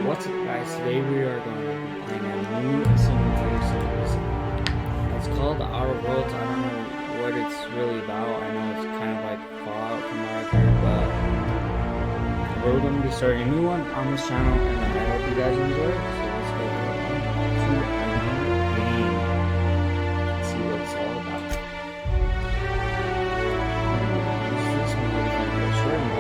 What's up, guys? Today we are going to be playing a new single player series. It's called Outer Worlds. I don't know what it's really about. I know it's kind of like Fallout from what I've heard, but we're going to be starting a new one on this channel, and I hope you guys enjoy it. So let's go to a new game. Let's see what it's all about. Is this movie going to be a short movie?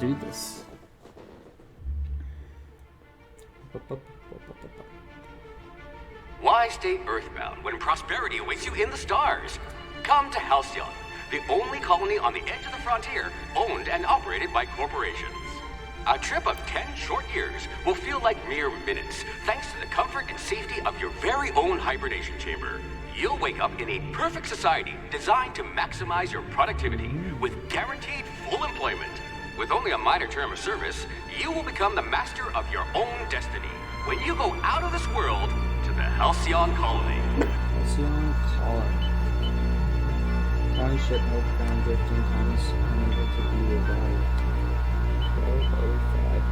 Do this. Why stay earthbound when prosperity awaits you in the stars? Come to Halcyon, the only colony on the edge of the frontier, owned and operated by corporations. A trip of 10 short years will feel like mere minutes, thanks to the comfort and safety of your very own hibernation chamber. You'll wake up in a perfect society designed to maximize your productivity with guaranteed full employment. With only a minor term of service, you will become the master of your own destiny when you go out of this world to the Halcyon Colony. Halcyon Colony. Colony ship held found drifting Thomas unable to be revived. 1205.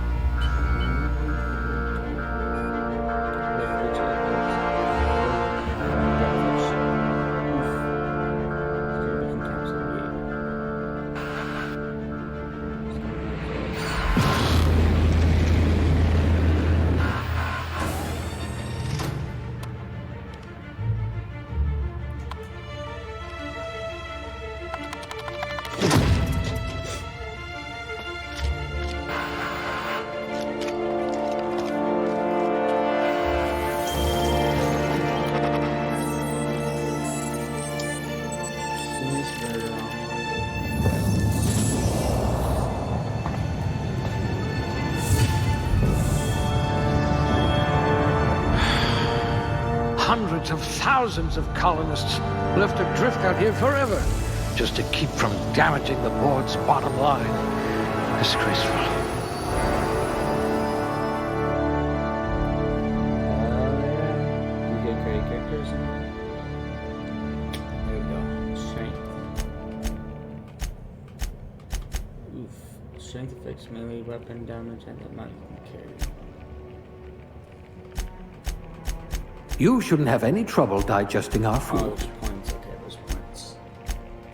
Hundreds of thousands of colonists left adrift out here forever, just to keep from damaging the board's bottom line. Disgraceful. You get great characters in there. There we go. Strength. Oof. Strength affects melee weapon damage and the might carry. You shouldn't have any trouble digesting our Oh, food. those points. Okay, those points.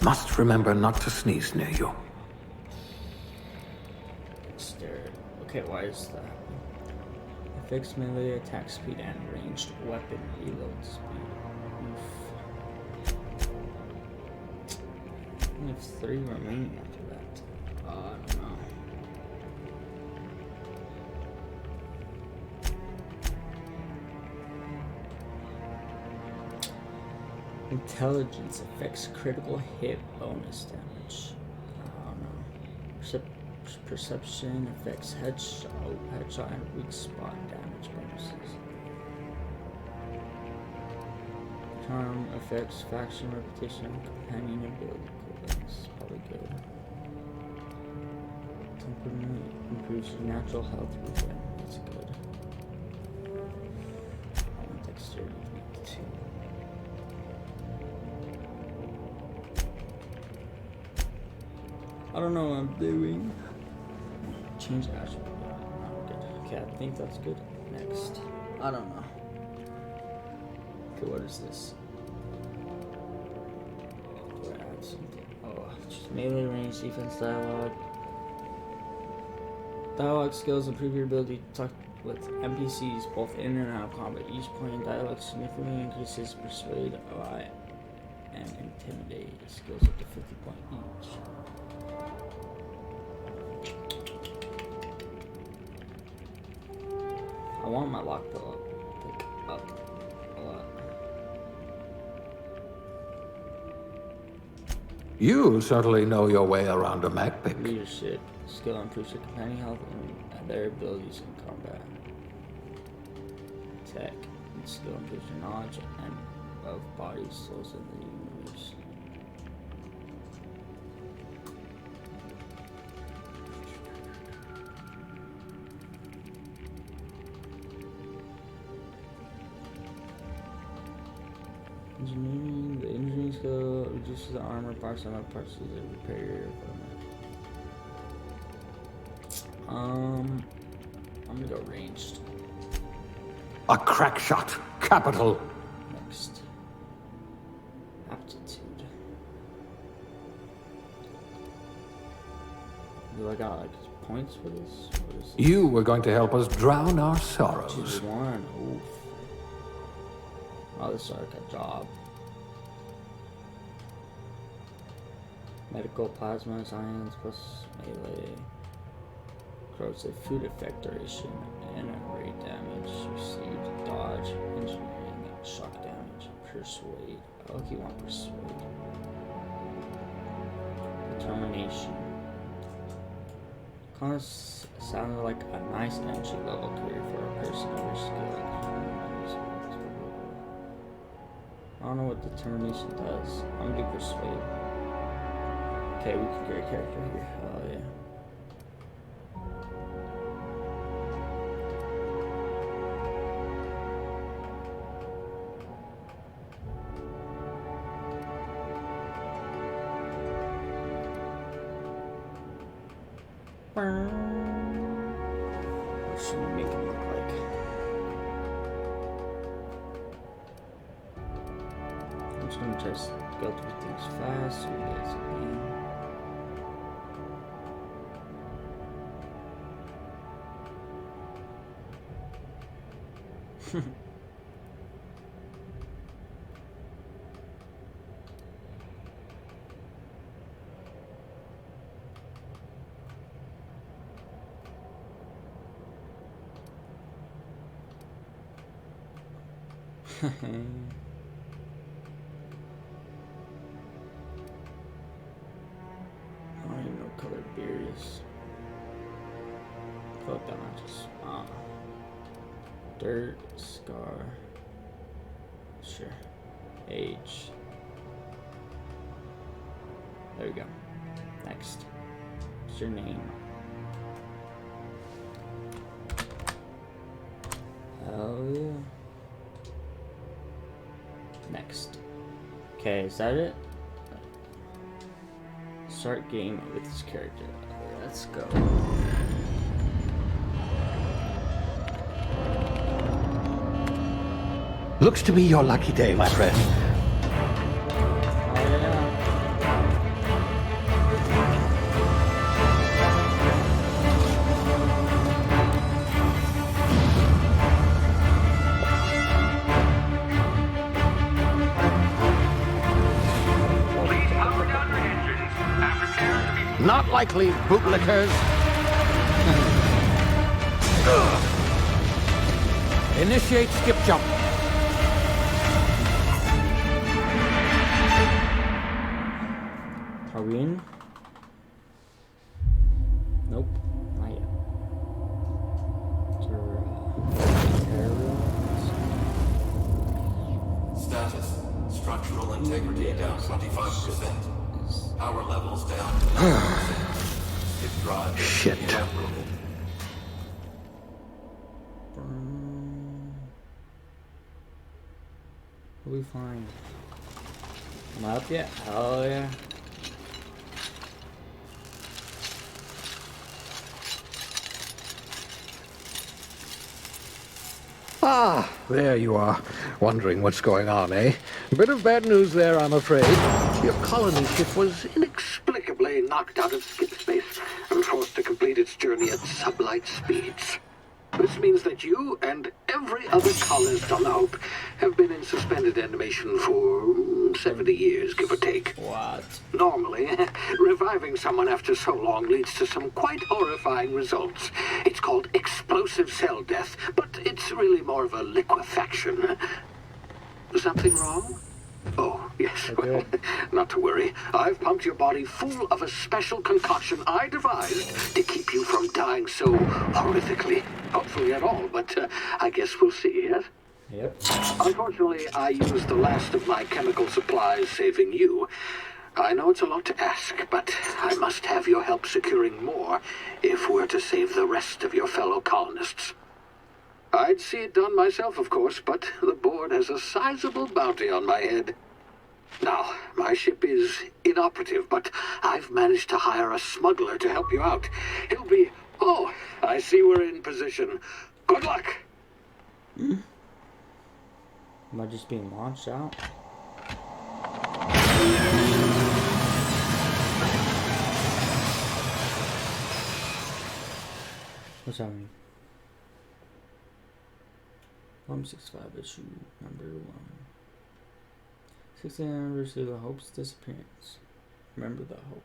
Must remember not to sneeze near you. Stare. Okay, why is that? Affects melee attack speed and ranged weapon reload speed. Oof. Only have 3 remaining after that. I don't know. Intelligence affects critical hit bonus damage. I don't know. Perception affects headshot and weak spot damage bonuses. Charm affects faction reputation and companion ability cooldowns. Probably good. Temperament improves natural health regen. That's good. I want dexterity to be 2. I don't know what I'm doing. Change attribute. Not good. Okay, I think that's good. Next. I don't know. Okay, what is this? Do I add something? Oh, just melee range, defense, dialogue. Dialogue skills improve your ability to talk with NPCs both in and out of combat. Each point in dialogue significantly increases persuade, ally, and intimidate. Skills up to 50 points each. I want my lock pick up a lot. You certainly know your way around a Mac pick. Leadership skill improves your companion health and their abilities in combat. Tech skill improves your knowledge and of bodies, souls in the universe. Engineering. The engineering skill reduces the armor parts and other parts of the repair your equipment. I'm gonna go ranged. A crack shot. Capital. Next. Aptitude. Do I got like points for this? What is this? You were going to help us drown our sorrows. Choose one. Oof. Oh, this is like a job. Medical plasma science plus melee. Corrosive food effect duration and rate damage received. Dodge, engineering, shock damage, persuade. Oh, you want persuade. Determination. Kind of sounded like a nice entry level career for a person of your skill. I don't know what determination does. I'm gonna do persuade. Okay, we can get a character here. Oh yeah. What should we make it look like? I'm just gonna just go through things fast so you guys can. I don't even know what color beer is. Fuck that, I just dirt, scar, sure, age. There we go. Next. What's your name? Hell yeah. Next. Okay, is that it? Start game with this character. Let's go. Looks to be your lucky day, my friend. Not likely, bootlickers. Initiate skip jump. Are we in? Nope, not yet. Status. Structural integrity down 25%. Power levels down to 90%. Skip drive. Shit. Inoperable. What do we find? Am I up yet? Hell yeah. Ah, there you are. Wondering what's going on, eh? A bit of bad news there, I'm afraid. Your colony ship was inexplicably knocked out of skip space and forced to complete its journey at sublight speeds. This means that you and every other colonist on the Hope have been in suspended animation for 70 years, give or take. What? Normally, reviving someone after so long leads to some quite horrifying results. It's called explosive cell death, but it's really more of a liquefaction. Something wrong? Oh, yes. Well, not to worry. I've pumped your body full of a special concoction I devised to keep you from dying so horrifically. Hopefully at all, but I guess we'll see, yes? Yep. Unfortunately, I used the last of my chemical supplies saving you. I know it's a lot to ask, but I must have your help securing more if we're to save the rest of your fellow colonists. I'd see it done myself, of course, but the board has a sizable bounty on my head. Now, my ship is inoperative, but I've managed to hire a smuggler to help you out. He'll be... Oh, I see we're in position. Good luck! Am I just being launched out? What's happening? 165 issue number 1. 60th anniversary of the Hope's disappearance. Remember the Hope.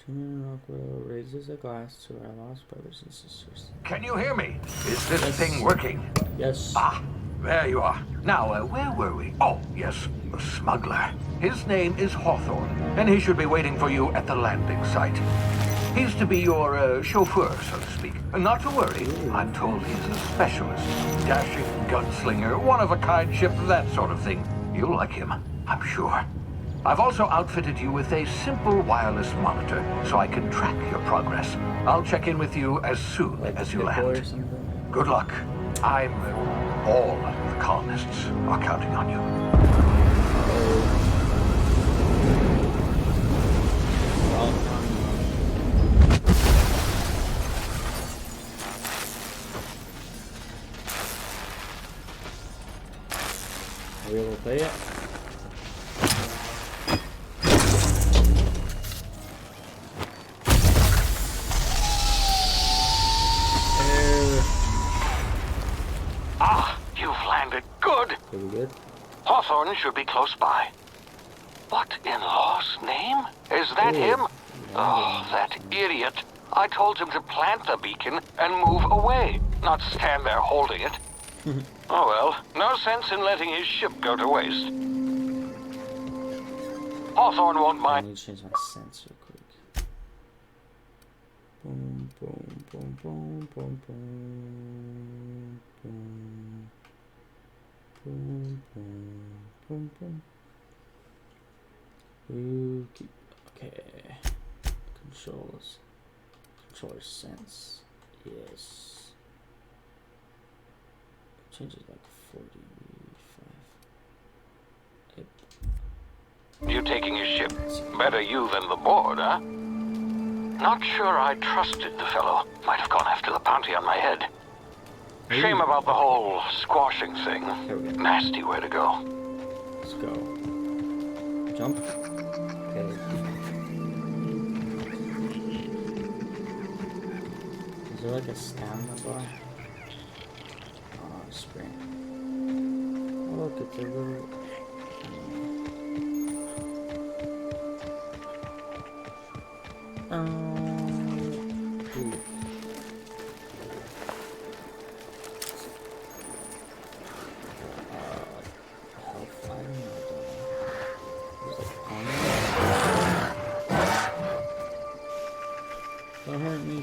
Junior Rockwell raises a glass to our lost brothers and sisters. Can you hear me? Is this thing working? Yes. Ah, there you are. Now, where were we? Oh, yes, the smuggler. His name is Hawthorne, and he should be waiting for you at the landing site. He's to be your chauffeur, so to speak. Not to worry, I'm told he's a specialist. Dashing gunslinger, one-of-a-kind ship, that sort of thing. You'll like him, I'm sure. I've also outfitted you with a simple wireless monitor, so I can track your progress. I'll check in with you as soon as you land. Good luck. All the colonists are counting on you. Are we able to play it? Ah, you've landed. Good. Pretty good. Hawthorne should be close by. What in law's name? Is that him? Oh, that idiot. I told him to plant the beacon and move away, not stand there holding it. Oh well, no sense in letting his ship go to waste. Hawthorne won't I mind. need to change my sensor quick. Boom, boom, boom, boom, boom, boom, boom, boom, boom, boom, boom. Okay. Controller sense. Yes. Changes like 45. You taking his ship? Better you than the board, huh? Not sure I trusted the fellow. Might have gone after the bounty on my head. Shame about the whole squashing thing. Nasty way to go. Let's go. Jump. Okay. Is there like a stamina bar? Oh, spring. Oh, look, it's a little... Ooh. Health item? There's like don't hurt me.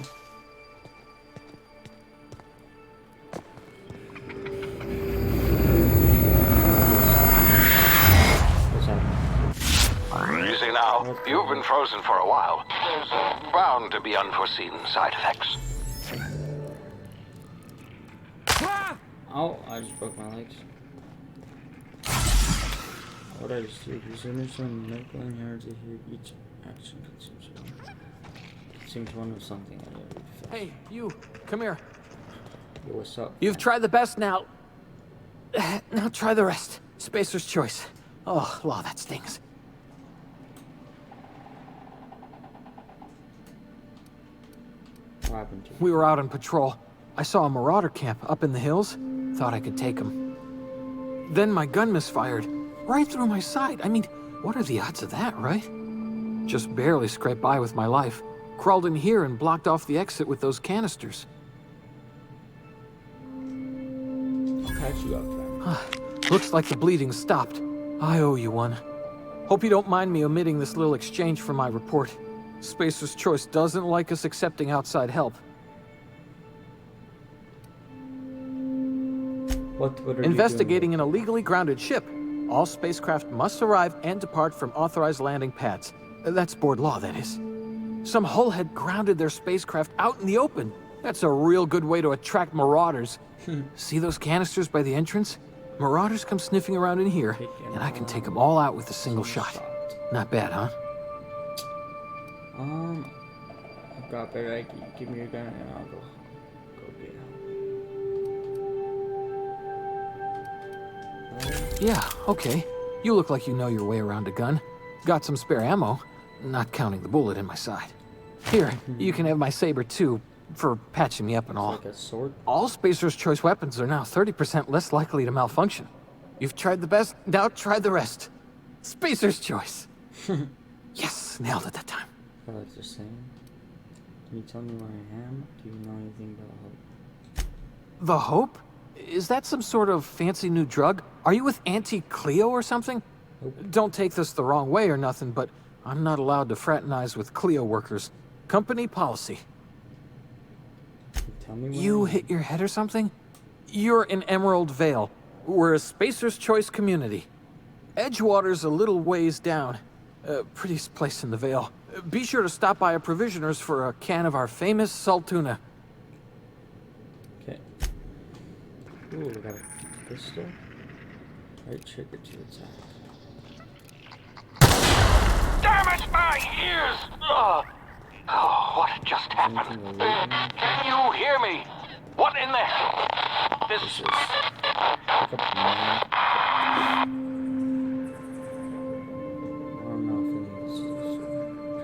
Easy now. You've been frozen for a while. There's bound to be unforeseen side effects. Oh, I just broke my legs. What I just do? Presuming some medical inherently here, each action consumes one. Consumes one of something at every phase. Hey, you, come here. Yo, what's up? You've tried the best now. Now try the rest. Spacer's choice. Oh, law, that stings. What happened to you? We were out on patrol. I saw a marauder camp up in the hills. Thought I could take him. Then my gun misfired. Right through my side. I mean, what are the odds of that, right? Just barely scraped by with my life. Crawled in here and blocked off the exit with those canisters. I'll patch you up, friend. Looks like the bleeding stopped. I owe you one. Hope you don't mind me omitting this little exchange from my report. Spacer's Choice doesn't like us accepting outside help. What are Investigating an illegally grounded ship. All spacecraft must arrive and depart from authorized landing pads. That's board law, that is. Some hull had grounded their spacecraft out in the open, That's a real good way to attract marauders. See those canisters by the entrance? Marauders come sniffing around in here, and I can take them all out with a single shot. Not bad, huh? I've got better idea. Give me your gun and I'll go get out. Yeah, okay. You look like you know your way around a gun. Got some spare ammo, not counting the bullet in my side. Here, you can have my saber too, for patching me up and all. Like a sword? All Spacer's Choice weapons are now 30% less likely to malfunction. You've tried the best, now try the rest. Spacer's Choice. Yes, nailed it that time. I feel like they're saying. Can you tell me where I am? Do you know anything about hope? The Hope? Is that some sort of fancy new drug? Are you with Auntie Cleo or something? Don't take this the wrong way or nothing, but I'm not allowed to fraternize with Cleo workers. Company policy. Tell me where You I am. hit your head or something? You're in Emerald Vale. We're a Spacer's Choice community. Edgewater's a little ways down. Prettiest place in the Vale. Be sure to stop by a provisioner's for a can of our famous salt tuna. Okay. Ooh, we got a pistol. Right trigger to attack. Damn it, my ears! Oh, what just happened? Anything illegal? Can you hear me? What in the hell? This Pick up the map. I don't know if it is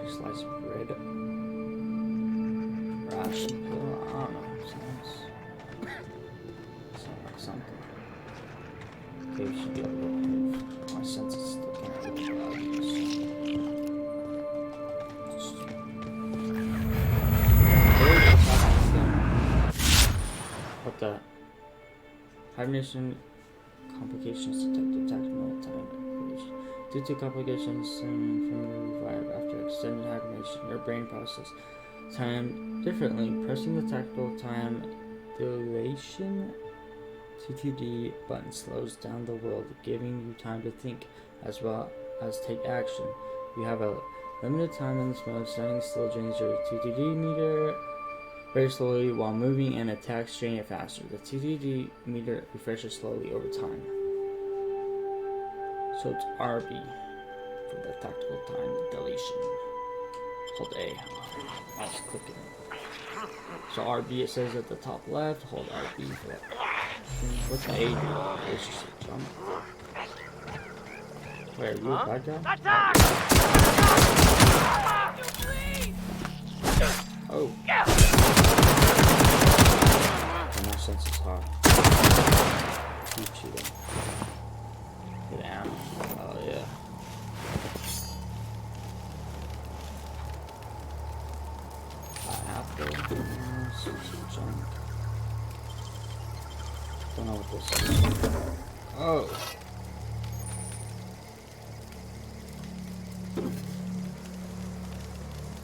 pre-sliced bread. Ration pill. I don't know. Sounds like something. Okay, we should be able to move. My senses still can't do it. What the? Hibernation complications detected. Tactical time. Due to complications stemming from the revive after extended hibernation, your brain processes time differently. Pressing the tactical time dilation TTD button slows down the world, giving you time to think as well as take action. You have a limited time in this mode. Standing still drains your TTD meter very slowly, while moving and attacks drain it faster. The TTD meter refreshes slowly over time. So it's RB for the tactical time deletion. Hold A. I was clicking. So RB it says at the top left. Hold RB for that. What's the A do? It's just a jump. Wait, are you a bad guy? Oh. My sense is hot. Keep cheating. Get ammo. Oh yeah. Apple. Some junk. Don't know what this is. Oh.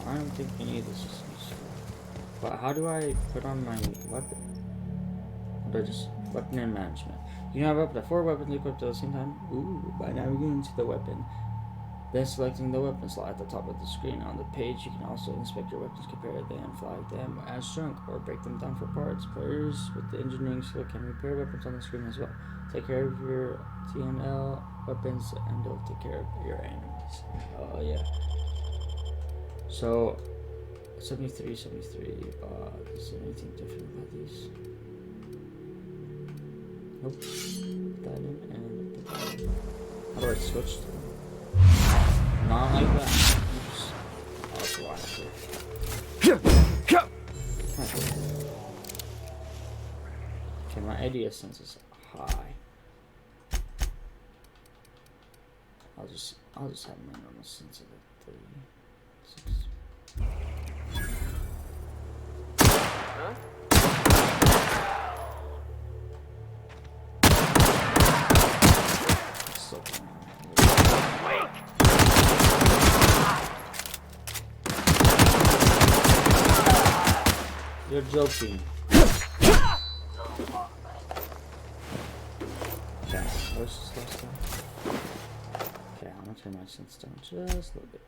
I don't think any of this is useful. But how do I put on my weapon? Or just weapon and management. You can have up to 4 weapons equipped at the same time. Ooh, by navigating to the weapon. Then selecting the weapon slot at the top of the screen. On the page, you can also inspect your weapons, compare them, flag them as junk, or break them down for parts. Players with the engineering skill can repair weapons on the screen as well. Take care of your TNL weapons, and they'll take care of your enemies. Oh yeah. So 73, 73. Is there anything different about these? Nope. Put that in and put that in. How do I switch to them? Not like that. Oops. That's why. Okay, my idea sense is high. I'll just have my normal sense of it. 36. You're joking. Okay, where's this last one? Okay, I'm gonna turn my sense down just a little bit.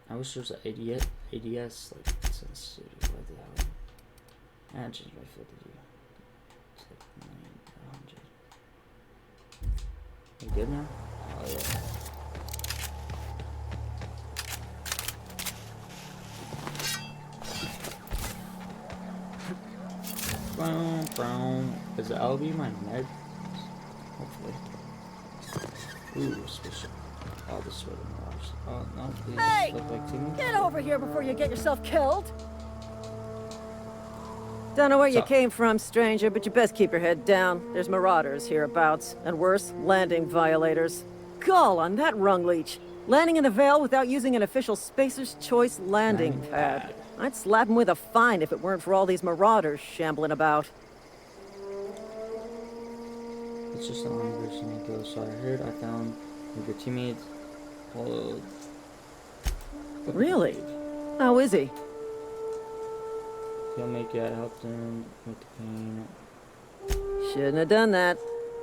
I wish there was an ADS like access to what the hell? And change by 50. You good now? Oh yeah. Brown, brown. Is the LB my med? Hopefully. Ooh, special. Oh, this way. Oh no, these Hey! look like teammates. Get over here before you get yourself killed! Don't know where you came from, stranger, but you best keep your head down. There's marauders hereabouts, and worse, landing violators. Gall on that rung leech. Landing in the Vale without using an official Spacer's Choice landing pad. I'd slap him with a fine if it weren't for all these marauders shambling about. It's just a long version of Ghost. So I heard I found your teammates followed. Really? How is he? He'll make it. I helped him with the pain. Shouldn't have done that.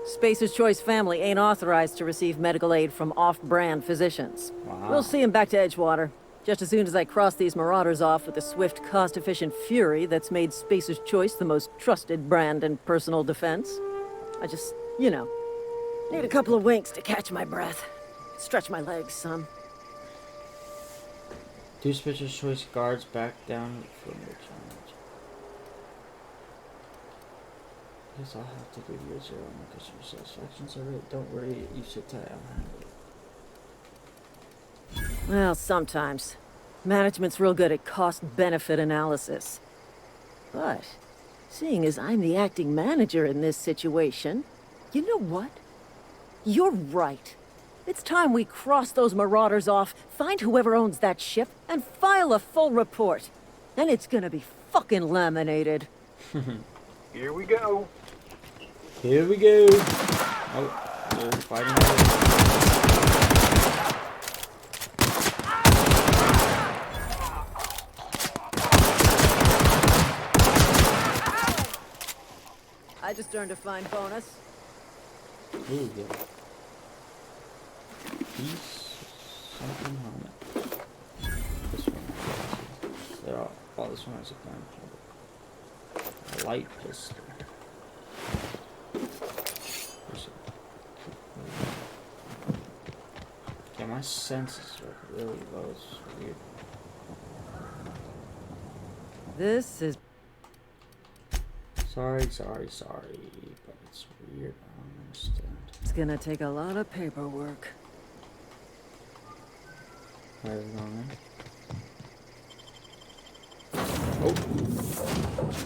Spacer's Choice family ain't authorized to receive medical aid from off-brand physicians. Wow. We'll see him back to Edgewater. Just as soon as I cross these marauders off with the swift, cost-efficient fury that's made Spacer's Choice the most trusted brand in personal defense. I just, you know, need a couple of winks to catch my breath. Stretch my legs some. 2 Spacer's Choice guards back down from the challenge. Guess I'll have to give you a 0 on my customer satisfaction survey. Don't worry, you sit tight, I'll handle it. Well, sometimes. Management's real good at cost-benefit analysis. But, seeing as I'm the acting manager in this situation, you know what? You're right. It's time we cross those marauders off, find whoever owns that ship, and file a full report. And it's gonna be fucking laminated. Here we go. Here we go. Oh, they're fighting. I just earned a fine bonus. Ooh, yeah. Peace. Something helmet. This one. They're all, oh, this one has a gun. A light pistol. Yeah, my senses are really low. It's weird. This is... Sorry, but it's weird. I don't understand. It's gonna take a lot of paperwork. Where is it going in?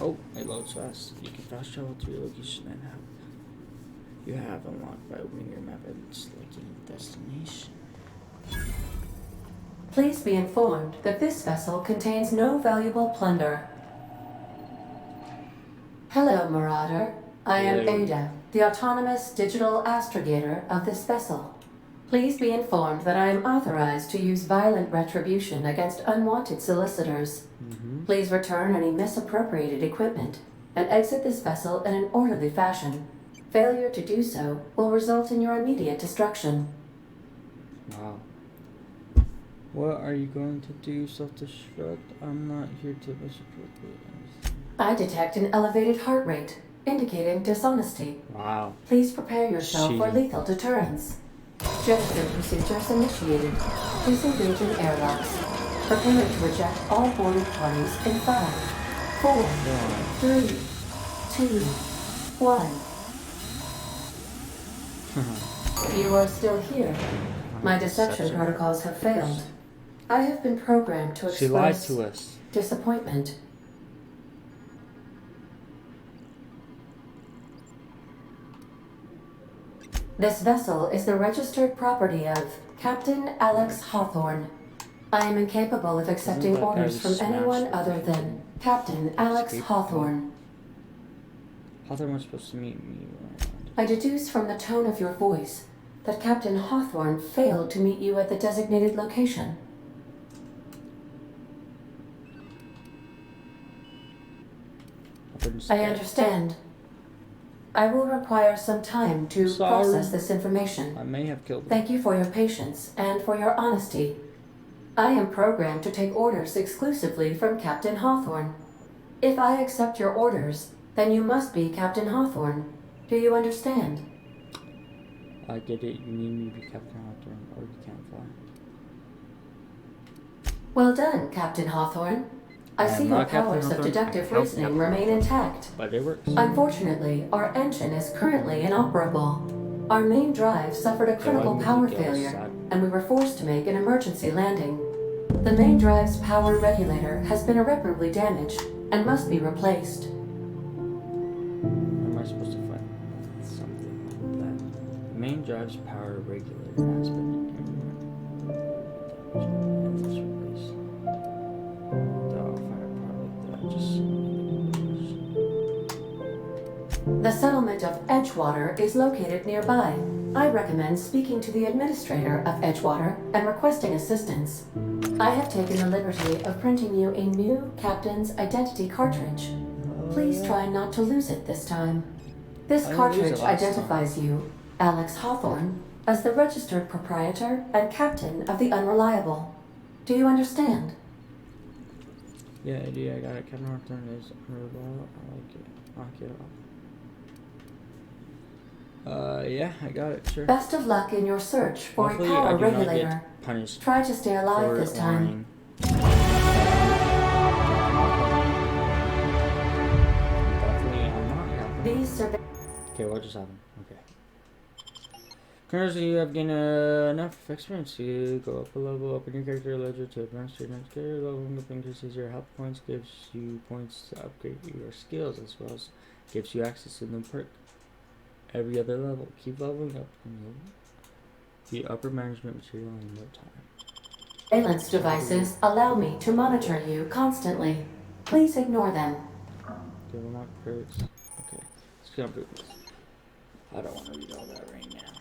Oh, it loads fast. You can fast travel to your location and you have unlocked by opening your map and selecting destination. Please be informed that this vessel contains no valuable plunder. Hello, Marauder. I am Hello. Ada, the autonomous digital astrogator of this vessel. Please be informed that I am authorized to use violent retribution against unwanted solicitors. Please return any misappropriated equipment and exit this vessel in an orderly fashion. Failure to do so will result in your immediate destruction. Wow. What are you going to do? Self-destruct? I'm not here to misappropriate anything. I detect an elevated heart rate, indicating dishonesty. Wow. Please prepare yourself for Cheating. lethal deterrence. Gesture procedures initiated. Disengaging airlocks. Preparing to reject all boarded parties in 5, 4, 3, 2, 1. You are still here. My deception protocols have failed. I have been programmed to She lied express to us. disappointment. This vessel is the registered property of Captain Alex Hawthorne. I am incapable of accepting that guy orders just from anyone smashed other than Captain Alex Escape. Hawthorne. Hawthorne was supposed to meet me when I landed. I deduce from the tone of your voice that Captain Hawthorne failed to meet you at the designated location. Hawthorne's I dead. understand. I will require some time to Sorry. process this information. I may have killed him. Thank you for your patience and for your honesty. I am programmed to take orders exclusively from Captain Hawthorne. If I accept your orders, then you must be Captain Hawthorne. Do you understand? I get it. You need me to be Captain Hawthorne, or you can't fly. Well done, Captain Hawthorne. I see your powers of deductive reasoning remain intact. But it works. Unfortunately, our engine is currently inoperable. Our main drive suffered a critical power failure, and we were forced to make an emergency landing. The main drive's power regulator has been irreparably damaged and must be replaced. Am I supposed to find something like that? The main drive's power regulator has been The settlement of Edgewater is located nearby. I recommend speaking to the administrator of Edgewater and requesting assistance. I have taken the liberty of printing you a new captain's identity cartridge. Please try not to lose it this time. This cartridge identifies you, Alex Hawthorne, as the registered proprietor and captain of the Unreliable. Do you understand? Yeah, I do. I got it. Captain Hawthorne is unreliable. I like it. Knock it off. Yeah, I got it, sure. Best of luck in your search for Hopefully a power I do regulator. not get punished. Try to stay alive this time. Definitely, I'm not happy. These Okay, what just happened? Okay. Currently, you have gained enough experience to go up a level, open your character ledger to advance to your next character level. Up increases your health points, gives you points to upgrade your skills, as well as gives you access to new perk. Every other level, keep leveling up and the upper management material in no time. Surveillance devices allow me to monitor you constantly. Please ignore them. Give them up perks. Okay, let's get on this. I don't want to read all that right now.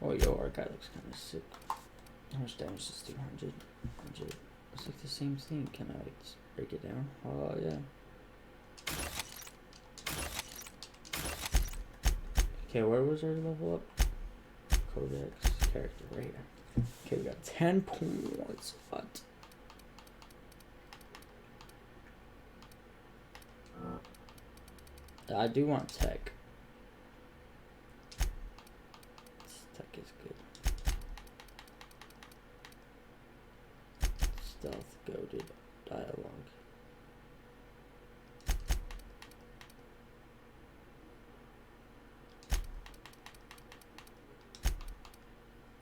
Oh, yo, our guy looks kind of sick. How much damage is 200? 100. It's like the same thing. Can I just break it down? Oh, yeah. Okay, where was our level up? Codex character, right here. Okay, we got 10 points. What? I do want tech. Tech is good. Stealth, goaded, dialogue.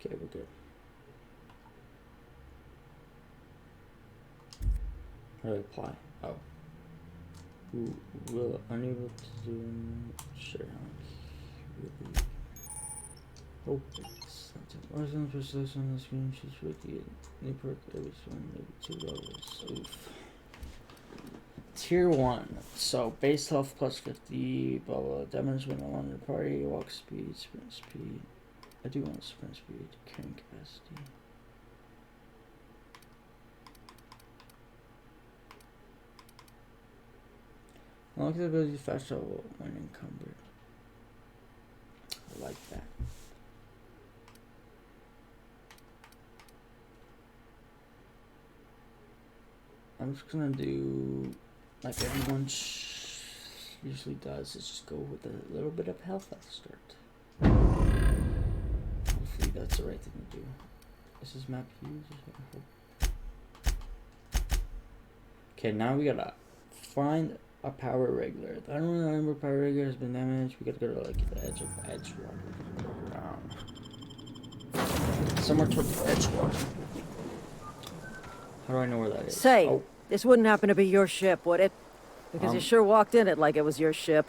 Okay, we're good. How do I apply? Oh. Will unable to do. Sure. Really. Oh, it's something. Precision on the screen. She's with the new perk every one, maybe 2 levels. Oof. Tier 1. So, base health plus 50, blah blah. Damage when alone in the party, walk speed, sprint speed. I do want sprint speed, carrying capacity. Unlock the ability to fast travel when encumbered. I like that. I'm just gonna do like everyone usually does, is just go with a little bit of health at the start. Hopefully that's the right thing to do. This is map used. Okay, now we gotta find a power regulator. I don't remember power regulator has been damaged. We gotta go to like the edge of Edgewater. Somewhere towards Edgewater. How do I know where that is? Say, this wouldn't happen to be your ship, would it? Because you sure walked in it like it was your ship.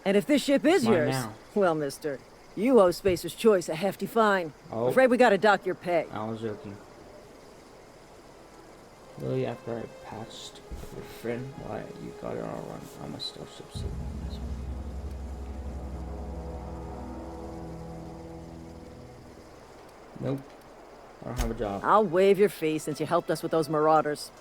And if this ship is yours, now. well, mister, you owe Spacer's Choice a hefty fine. Afraid we gotta dock your pay. I was joking. Really, after I patched your friend, why you got it all wrong? I'm a stealth ship signal. Nope. I don't have a job. I'll waive your fee since you helped us with those marauders.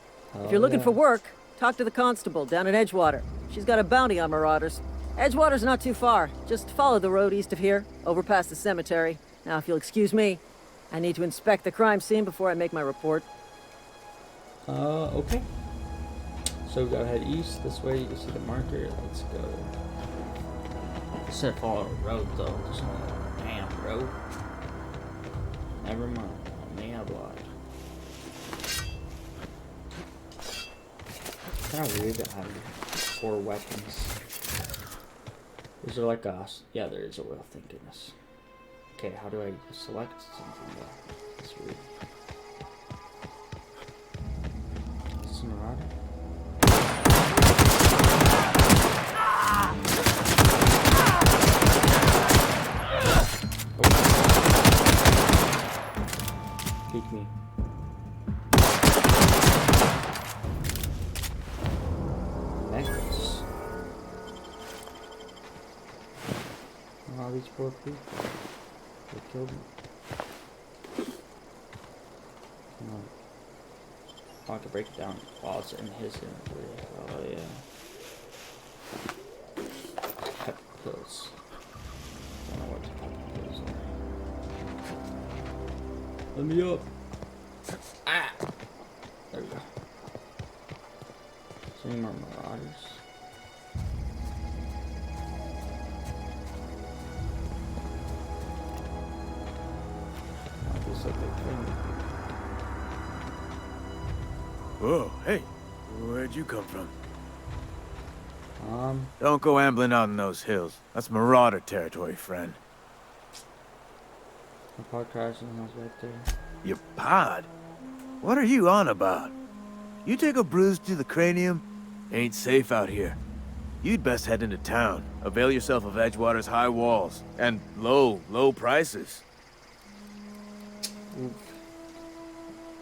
If you're looking for work, talk to the constable down in Edgewater. She's got a bounty on marauders. Edgewater's not too far. Just follow the road east of here, over past the cemetery. Now, if you'll excuse me, I need to inspect the crime scene before I make my report. Okay. So we gotta head east. This way you can see the marker. Let's go. It said follow a road though. There's no damn road. Never mind. I may have lied. It's kind of weird to have 4 weapons. Is there like a... Yeah, there is a way of thinking this. Okay, how do I select something though? That's weird. Is this a Marauder? Peek me. Necklace. All these poor people. They killed me. Come on. Oh, I can break it down while it's in his inventory. Oh yeah. Pep pills. Don't know what the pep pills are. Let me up. Ah! There we go. Is there any more Marauders? Oh, this like a thing. Whoa, hey, where'd you come from? Don't go ambling out in those hills. That's Marauder territory, friend. My pod crashed and I was right there. Your pod? What are you on about? You take a bruise to the cranium? Ain't safe out here. You'd best head into town. Avail yourself of Edgewater's high walls. And low prices. Oof.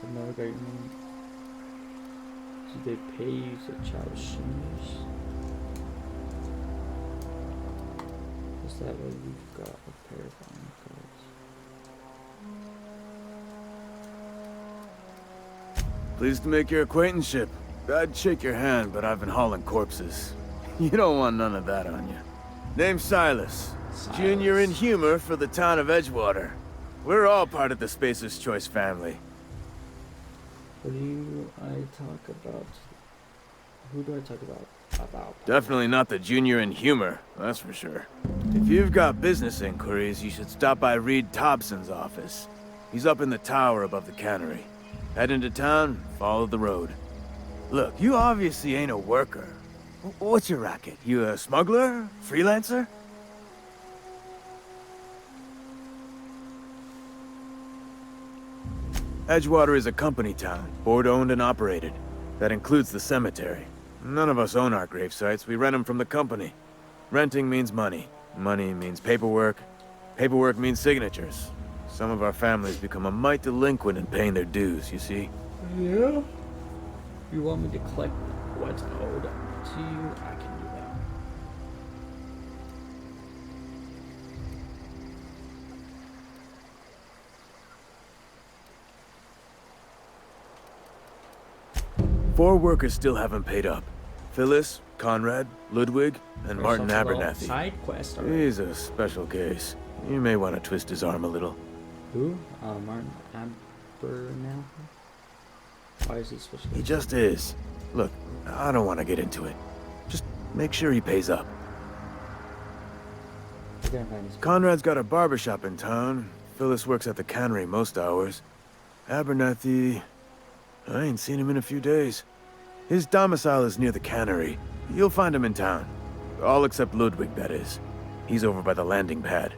Another great name. Did they pay you to child shoes? Is that what you've got? A pair of armor cards. Pleased to make your acquaintanceship. I'd shake your hand, but I've been hauling corpses. You don't want none of that on you. Name's Silas. Junior in humor for the town of Edgewater. We're all part of the Spacer's Choice family. What do I talk about? Who do I talk about? Definitely not the junior in humor, that's for sure. If you've got business inquiries, you should stop by Reed Thompson's office. He's up in the tower above the cannery. Head into town, follow the road. Look, you obviously ain't a worker. What's your racket? You a smuggler? Freelancer? Edgewater is a company town, board-owned and operated. That includes the cemetery. None of us own our grave sites, we rent them from the company. Renting means money. Money means paperwork. Paperwork means signatures. Some of our families become a mite delinquent in paying their dues, you see? Yeah? You want me to collect what's owed to you? I can do that. 4 workers still haven't paid up. Phyllis, Conrad, Ludwig, and Martin Abernathy. Side quest already. He's a special case. You may want to twist his arm a little. Who? Martin Abernathy? Why is he special? He just is. Look, I don't want to get into it. Just make sure he pays up. Conrad's got a barbershop in town. Phyllis works at the cannery most hours. Abernathy... I ain't seen him in a few days. His domicile is near the cannery. You'll find him in town. All except Ludwig, that is. He's over by the landing pad.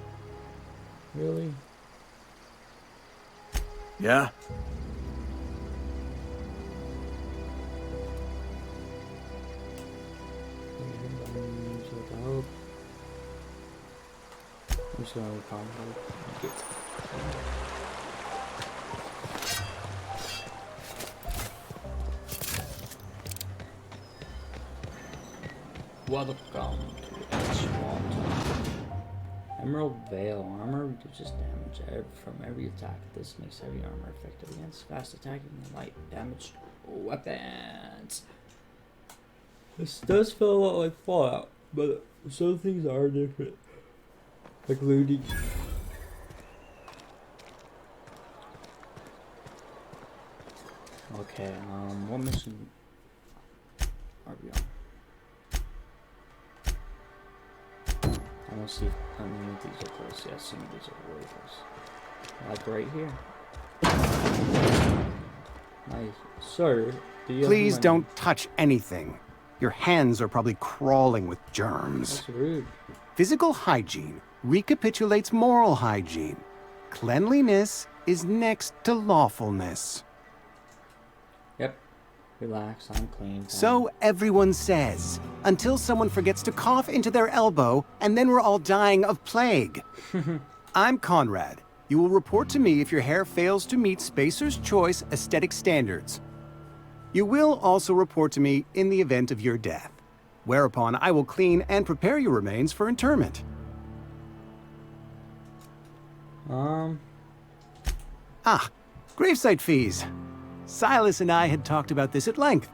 Really? Yeah? I'm just gonna get welcome to Edgewater. Emerald Veil. Armor reduces damage from every attack. This makes heavy armor effective against fast attacking and light damaged weapons. This does feel a lot like Fallout, but some things are different. Like looting. Okay, what mission are we on? I want to see if any of these are close. Yeah, some of these are really close. Like right here. Nice. Sir, do you Please have don't touch anything. Your hands are probably crawling with germs. That's rude. Physical hygiene recapitulates moral hygiene. Cleanliness is next to lawfulness. Yep. Relax, I'm clean. So everyone says, until someone forgets to cough into their elbow, and then we're all dying of plague. I'm Conrad. You will report to me if your hair fails to meet Spacer's Choice aesthetic standards. You will also report to me in the event of your death, whereupon I will clean and prepare your remains for interment. Gravesite fees. Silas and I had talked about this at length.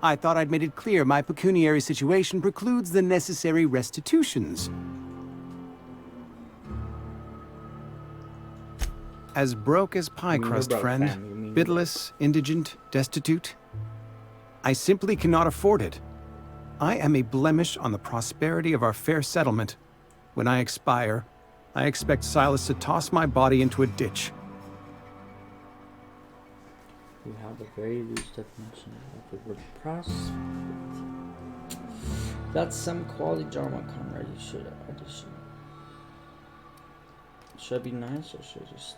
I thought I'd made it clear my pecuniary situation precludes the necessary restitutions. As broke as pie crust, friend. Bidless, indigent, destitute. I simply cannot afford it. I am a blemish on the prosperity of our fair settlement. When I expire, I expect Silas to toss my body into a ditch. We have a very loose definition of the word prosperity. That's some quality drama, Conrad. You should. I just should. Should I be nice or should I just?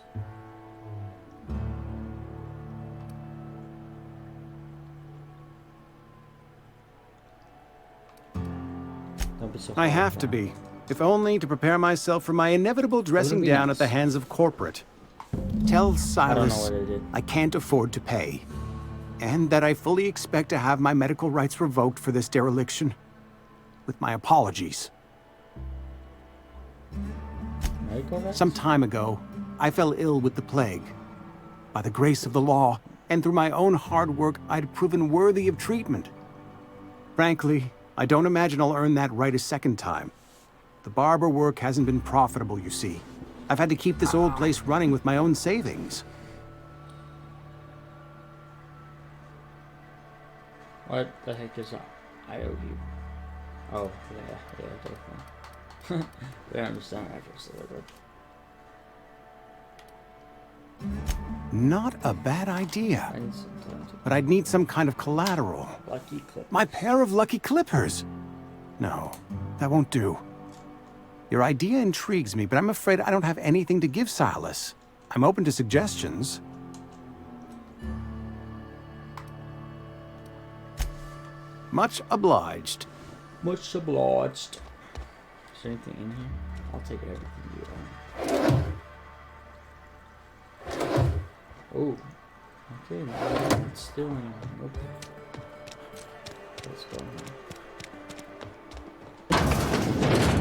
Don't be so I have to be, if only to prepare myself for my inevitable dressing down at the hands of corporate. Tell Silas I can't afford to pay, and that I fully expect to have my medical rights revoked for this dereliction. With my apologies. Some time ago, I fell ill with the plague. By the grace of the law, and through my own hard work, I'd proven worthy of treatment. Frankly, I don't imagine I'll earn that right a second time. The barber work hasn't been profitable, you see. I've had to keep this old place running with my own savings. What the heck is that? I owe you. Oh, yeah, definitely. We understand accuracy a little bit. Not a bad idea. But I'd need some kind of collateral. Lucky clippers. My pair of lucky clippers. No, that won't do. Your idea intrigues me, but I'm afraid I don't have anything to give Silas. I'm open to suggestions. Much obliged. Much obliged. Is there anything in here? I'll take everything you own. Oh. Okay, no, it's still in. Nope. Let's go now.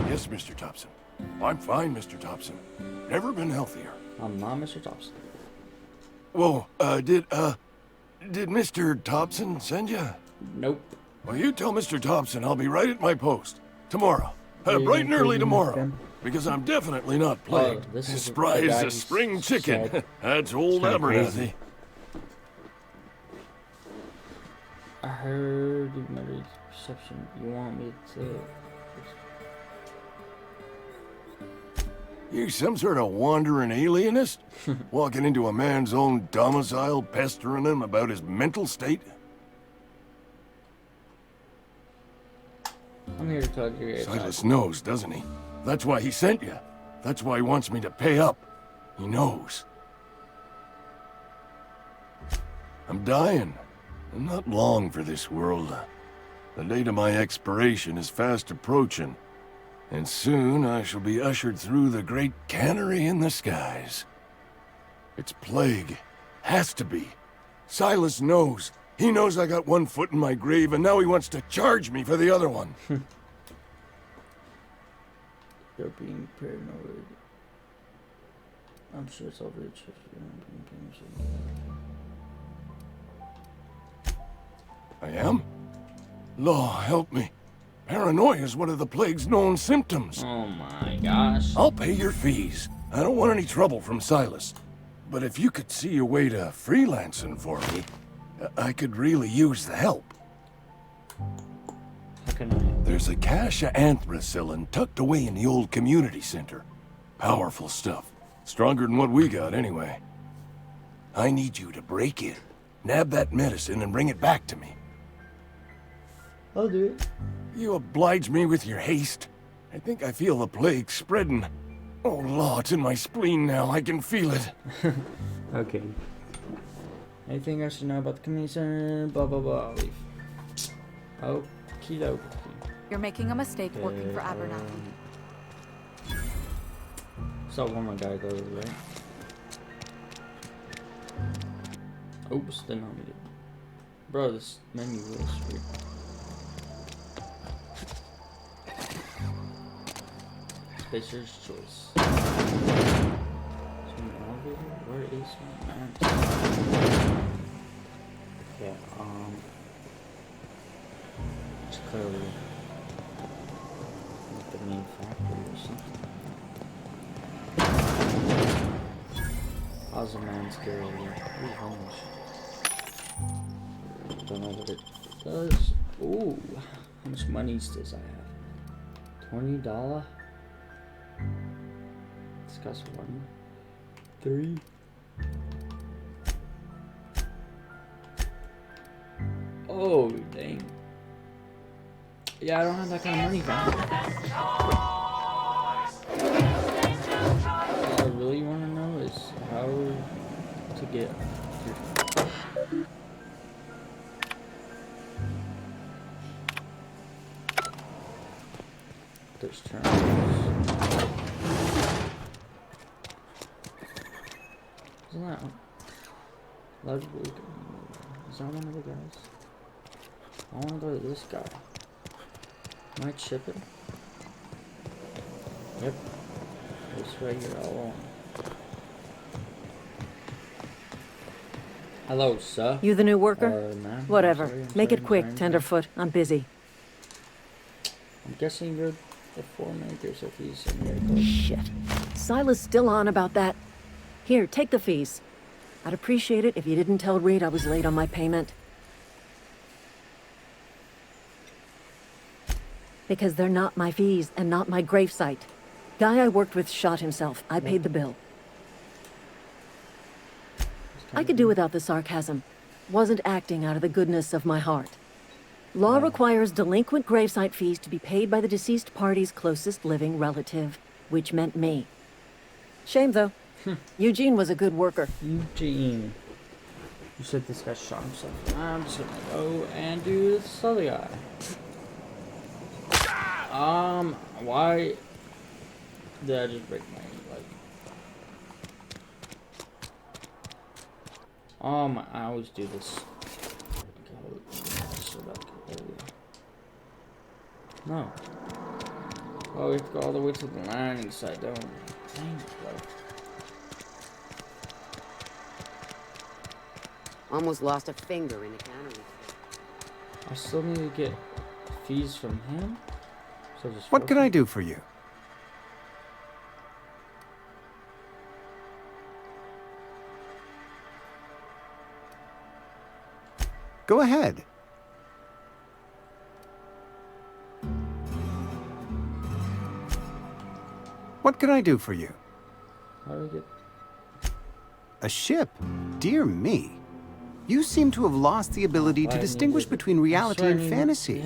Yes, Mr. Thompson. I'm fine, Mr. Thompson. Never been healthier. I'm not Mr. Thompson. Whoa, did Mr. Thompson send you? Nope. Well, you tell Mr. Thompson I'll be right at my post. Tomorrow. Bright and early tomorrow. Because I'm definitely not plagued. This is spry as a spring chicken. That's old Abernathy. I heard you made perception. You want me to... You some sort of wandering alienist? Walking into a man's own domicile, pestering him about his mental state? I'm here to talk to you. Silas knows, doesn't he? That's why he sent you. That's why he wants me to pay up. He knows. I'm dying. I'm not long for this world. The date of my expiration is fast approaching. And soon I shall be ushered through the great cannery in the skies. It's plague. Has to be. Silas knows. He knows I got one foot in my grave, and now he wants to charge me for the other one. You're being paranoid. I'm sure it's all rich. I am? Law, help me. Paranoia is one of the plague's known symptoms. Oh my gosh. I'll pay your fees. I don't want any trouble from Silas. But if you could see a way to freelancing for me... I could really use the help. How can I? There's a cache of anthracillin tucked away in the old community center. Powerful stuff. Stronger than what we got, anyway. I need you to break in, nab that medicine, and bring it back to me. I'll do it. You oblige me with your haste. I think I feel the plague spreading. Oh, Lord, it's in my spleen now. I can feel it. Okay. Anything I should know about the community center? Blah, blah, blah. I'll leave. Okie dokie. You're making a mistake working for Abernathy. So one more guy goes, right? Oops, didn't know me to. Bro, this menu is weird. Spacer's choice. Where is my map? Yeah, it's clearly like the main factory or something. How's a man scary? Ooh, how much? Don't know what it does. Ooh, how much money does I have? $20? Discuss 1, 3. Oh, dang. Yeah, I don't have that kind of money, man. All I really want to know is how to get here. There's turns. Isn't that Ludwig? Is that one of the guys? I want to go to this guy. Might ship it. Yep. This right here all along. Hello, sir. You the new worker? Ma'am. Whatever. I'm Make sorry, it quick, I'm sorry. Tenderfoot. I'm busy. I'm guessing you're the four makers of these miracles. Shit. Silas still on about that. Here, take the fees. I'd appreciate it if you didn't tell Reed I was late on my payment. Because they're not my fees and not my gravesite. Guy I worked with shot himself. I paid the bill. I could do without the sarcasm. Wasn't acting out of the goodness of my heart. Law requires delinquent gravesite fees to be paid by the deceased party's closest living relative, which meant me. Shame, though. Eugene was a good worker. Eugene. You said this guy shot himself. I'm just gonna go and do this other guy. Why did I just break my leg? I always do this. No. Oh, we have to go all the way to the landing site, don't we? Dang it, bro. Almost lost a finger in the counter. I still need to get fees from him? So just What can I do for you? Go ahead. What can I do for you? How do we get... A ship? Dear me. You seem to have lost the ability to distinguish between reality and fantasy.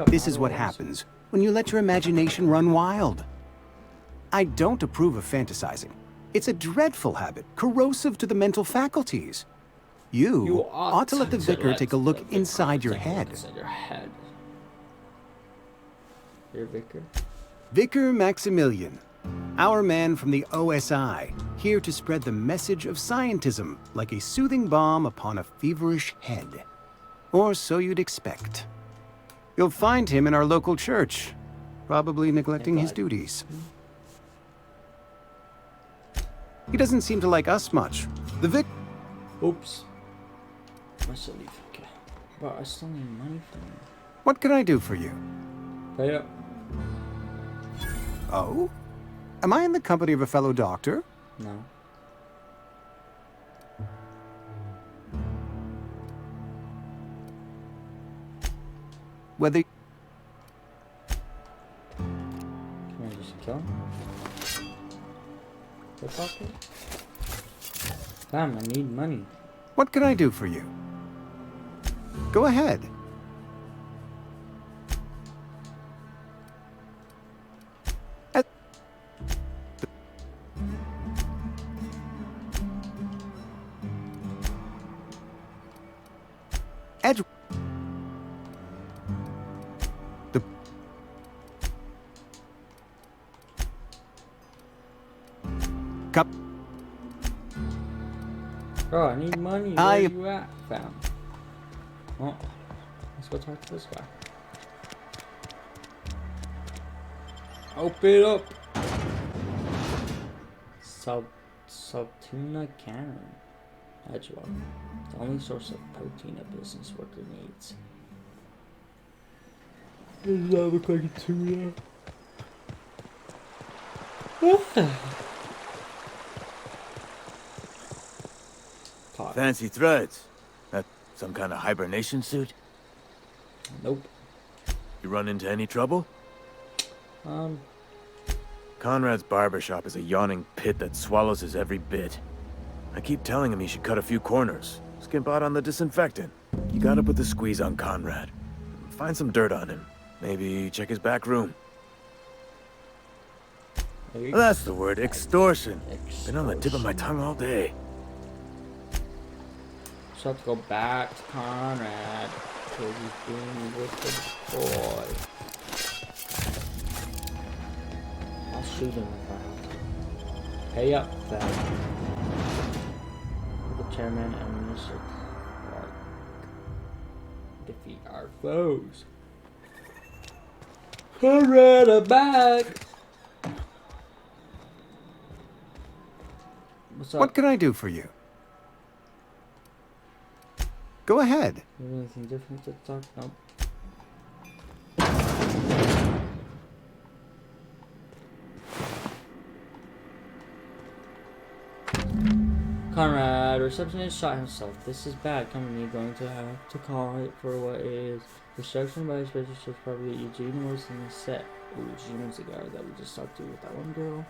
This is what happens when you let your imagination run wild. I don't approve of fantasizing. It's a dreadful habit, corrosive to the mental faculties. You ought to let the vicar take a look inside your head. Your vicar? Vicar Maximilian, our man from the OSI, here to spread the message of scientism like a soothing balm upon a feverish head. Or so you'd expect. You'll find him in our local church, probably neglecting his duties. He doesn't seem to like us much. The vic... Oops. I still leave. Okay. But I still need money from him. What can I do for you? Pay up. Oh? Am I in the company of a fellow doctor? No. Whether... Can I just kill him? The fucker? Damn, I need money. What can I do for you? Go ahead. Edge. The cup. Bro, I need money. Where you at, fam? Well, let's go talk to this guy. Open it up. Saltuna Cannon. Edgewell. The only source of protein a business worker needs. Does that look like a tuna? Fancy threads. That some kind of hibernation suit? Nope. You run into any trouble? Conrad's barbershop is a yawning pit that swallows his every bit. I keep telling him he should cut a few corners. Skimp out on the disinfectant. You gotta put the squeeze on Conrad. Find some dirt on him. Maybe check his back room. That's the word, extortion. Been on the tip of my tongue all day. So I have to go back to Conrad because he's being with the boy. I'll shoot him if I have to. Pay up, then. The chairman and Mr. Clark defeat our foes. Conrad, I'm back! What's up? What can I do for you? Go ahead. You have anything different to talk about? Conrad, receptionist shot himself. This is bad. Company going to have to call it for what it is. Destruction by his registered property. Eugene was in the set. Ooh, Eugene was the guy that we just talked to with that one girl.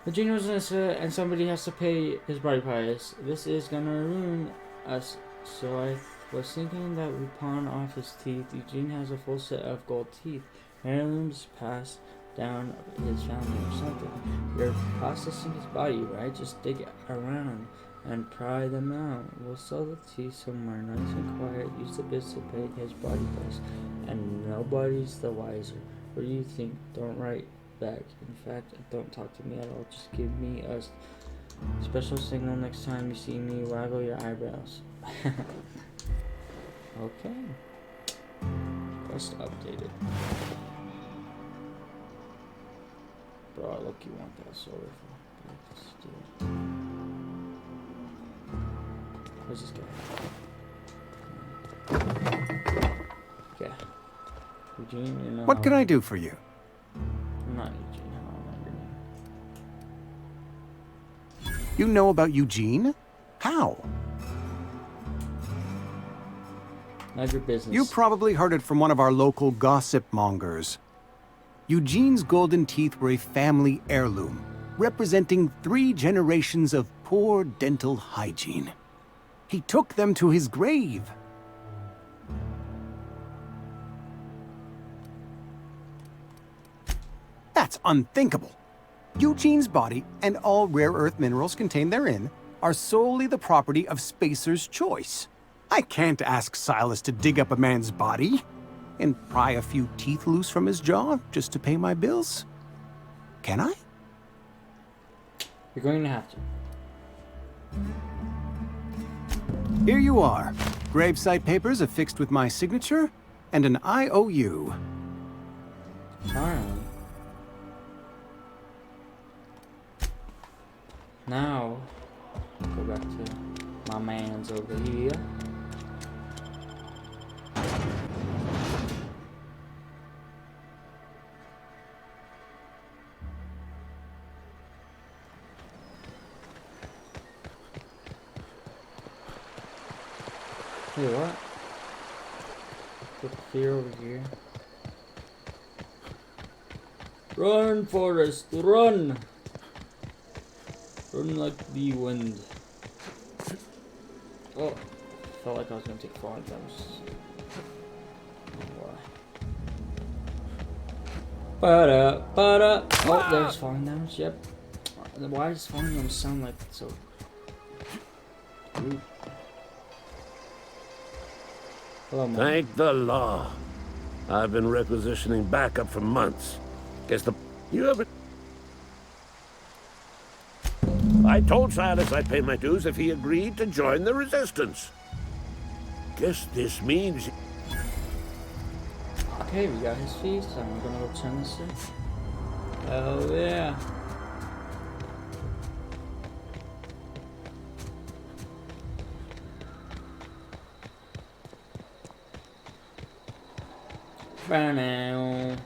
Eugene was in the set, and somebody has to pay his body price. This is gonna ruin us. So I was thinking that we pawn off his teeth. Eugene has a full set of gold teeth. Heirlooms passed down his family or something. You're processing his body, right? Just dig around and pry them out. We'll sell the teeth somewhere nice and quiet. Use the bits to pay his body price. And nobody's the wiser. What do you think? Don't write back. In fact, don't talk to me at all. Just give me a special signal next time you see me. Waggle your eyebrows. Okay. Quest updated. Bro, look, you want that solar for. Where's this guy? Okay. Eugene, you know. What can I do for you? I'm not Eugene. How am I your name? You know about Eugene? How? None of your business. You probably heard it from one of our local gossip mongers. Eugene's golden teeth were a family heirloom, representing 3 generations of poor dental hygiene. He took them to his grave. That's unthinkable. Eugene's body and all rare earth minerals contained therein are solely the property of Spacer's choice. I can't ask Silas to dig up a man's body and pry a few teeth loose from his jaw just to pay my bills. Can I? You're going to have to. Here you are. Gravesite papers affixed with my signature and an IOU. Alright. Now, go back to my man's over here. Hey, what? put fear over here. Run, Forrest, run! Run like the wind. Oh, felt like I was gonna take falling damage. Why? Oh, there's falling damage. Yep. Why does falling damage sound like so? Ooh. Hello, Mom. Thank the law. I've been requisitioning backup for months. Guess you haven't. I told Silas I'd pay my dues if he agreed to join the resistance. Guess this means. Okay, we got his fees, so I'm gonna return this in. Oh yeah. Now.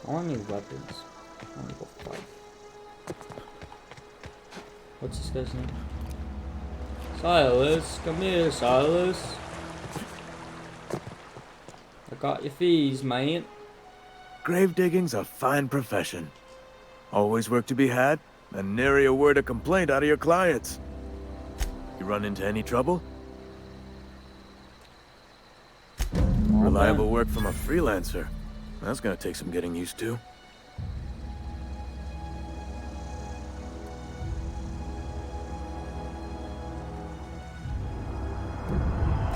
I want new weapons. I want to go fight. What's this guy's name? Silas, come here, Silas. I got your fees, mate. Grave digging's a fine profession. Always work to be had, and nary a word of complaint out of your clients. You run into any trouble? Reliable work from a freelancer. That's gonna take some getting used to.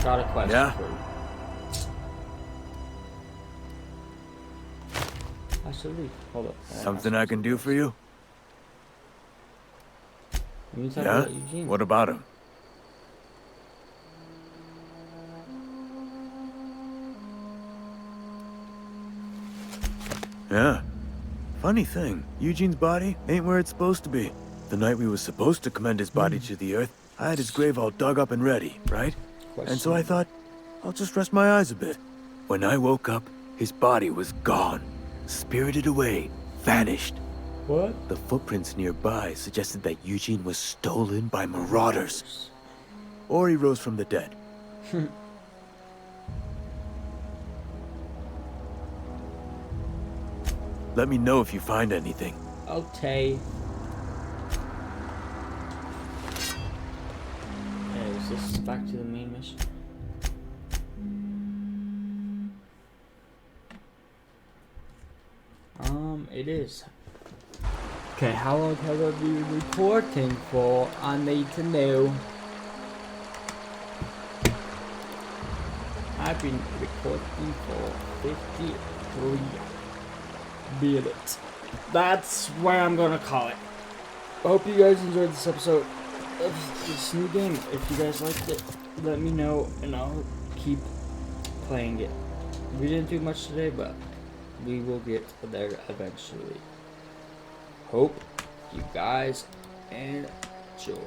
Got a question for you. I should leave. Hold up. Something I can do for you? You talk Yeah? about Eugene. What about him? Yeah. Funny thing, Eugene's body ain't where it's supposed to be. The night we was supposed to commend his body to the earth, I had his grave all dug up and ready, right? And so I thought, I'll just rest my eyes a bit. When I woke up, his body was gone. Spirited away. Vanished. What? The footprints nearby suggested that Eugene was stolen by marauders. Or he rose from the dead. Let me know if you find anything. Okay. Okay, is this back to the main mission? It is. Okay, how long have I been recording for? I need to know. I've been recording for 53 minutes. That's where I'm gonna call it. I hope you guys enjoyed this episode of this new game. If you guys liked it, let me know and I'll keep playing it. We didn't do much today, but we will get there eventually. Hope you guys enjoyed.